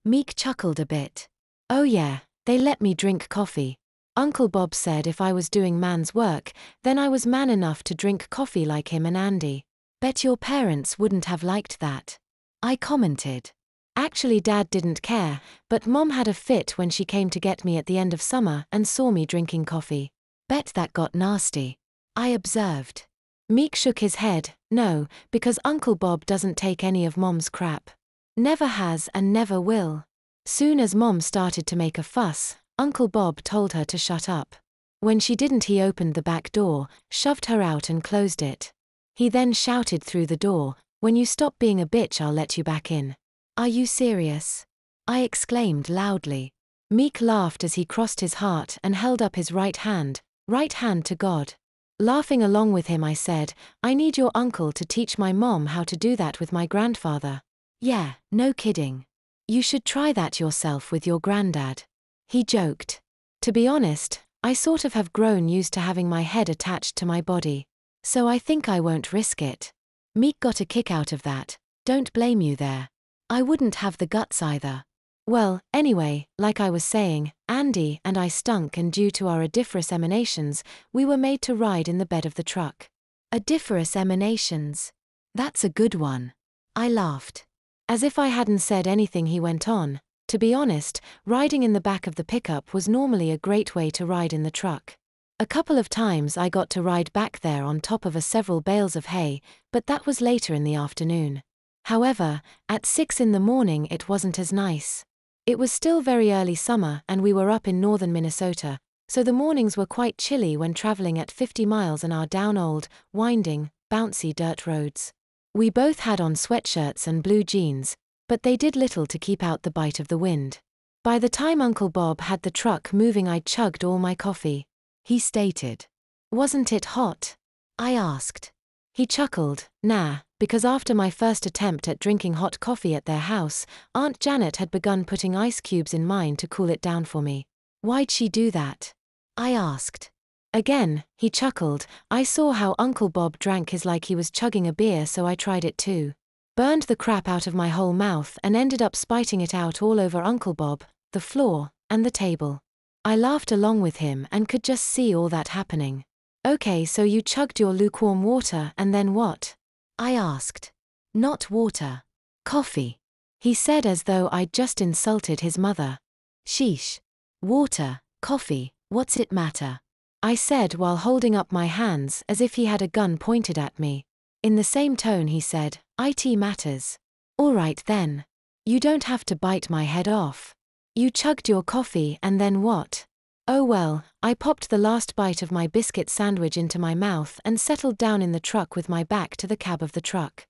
Meek chuckled a bit. Oh yeah, they let me drink coffee. Uncle Bob said if I was doing man's work, then I was man enough to drink coffee like him and Andy. Bet your parents wouldn't have liked that. I commented. Actually, Dad didn't care, but Mom had a fit when she came to get me at the end of summer and saw me drinking coffee. Bet that got nasty. I observed. Meek shook his head. No, because Uncle Bob doesn't take any of Mom's crap. Never has and never will. Soon as Mom started to make a fuss, Uncle Bob told her to shut up. When she didn't, he opened the back door, shoved her out and closed it. He then shouted through the door, "When you stop being a bitch, I'll let you back in." Are you serious? I exclaimed loudly. Meek laughed as he crossed his heart and held up his right hand to God. Laughing along with him, I said, I need your uncle to teach my mom how to do that with my grandfather. Yeah, no kidding. You should try that yourself with your granddad. He joked. To be honest, I sort of have grown used to having my head attached to my body. So I think I won't risk it. Meek got a kick out of that. Don't blame you there. I wouldn't have the guts either. Well, anyway, like I was saying, Andy and I stunk, and due to our odoriferous emanations, we were made to ride in the bed of the truck. Odoriferous emanations. That's a good one. I laughed. As if I hadn't said anything, he went on. To be honest, riding in the back of the pickup was normally a great way to ride in the truck. A couple of times I got to ride back there on top of several bales of hay, but that was later in the afternoon. However, at 6 in the morning it wasn't as nice. It was still very early summer and we were up in northern Minnesota, so the mornings were quite chilly when traveling at 50 miles an hour down old, winding, bouncy dirt roads. We both had on sweatshirts and blue jeans, but they did little to keep out the bite of the wind. By the time Uncle Bob had the truck moving, I'd chugged all my coffee. He stated. Wasn't it hot? I asked. He chuckled. Nah, because after my first attempt at drinking hot coffee at their house, Aunt Janet had begun putting ice cubes in mine to cool it down for me. Why'd she do that? I asked. Again, he chuckled. I saw how Uncle Bob drank his like he was chugging a beer, so I tried it too. Burned the crap out of my whole mouth and ended up spiting it out all over Uncle Bob, the floor, and the table. I laughed along with him and could just see all that happening. Okay, so you chugged your lukewarm water and then what? I asked. Not water. Coffee. He said as though I'd just insulted his mother. Sheesh. Water, coffee, what's it matter? I said while holding up my hands as if he had a gun pointed at me. In the same tone he said, "It matters." All right then. You don't have to bite my head off. You chugged your coffee and then what? Oh well, I popped the last bite of my biscuit sandwich into my mouth and settled down in the truck with my back to the cab of the truck.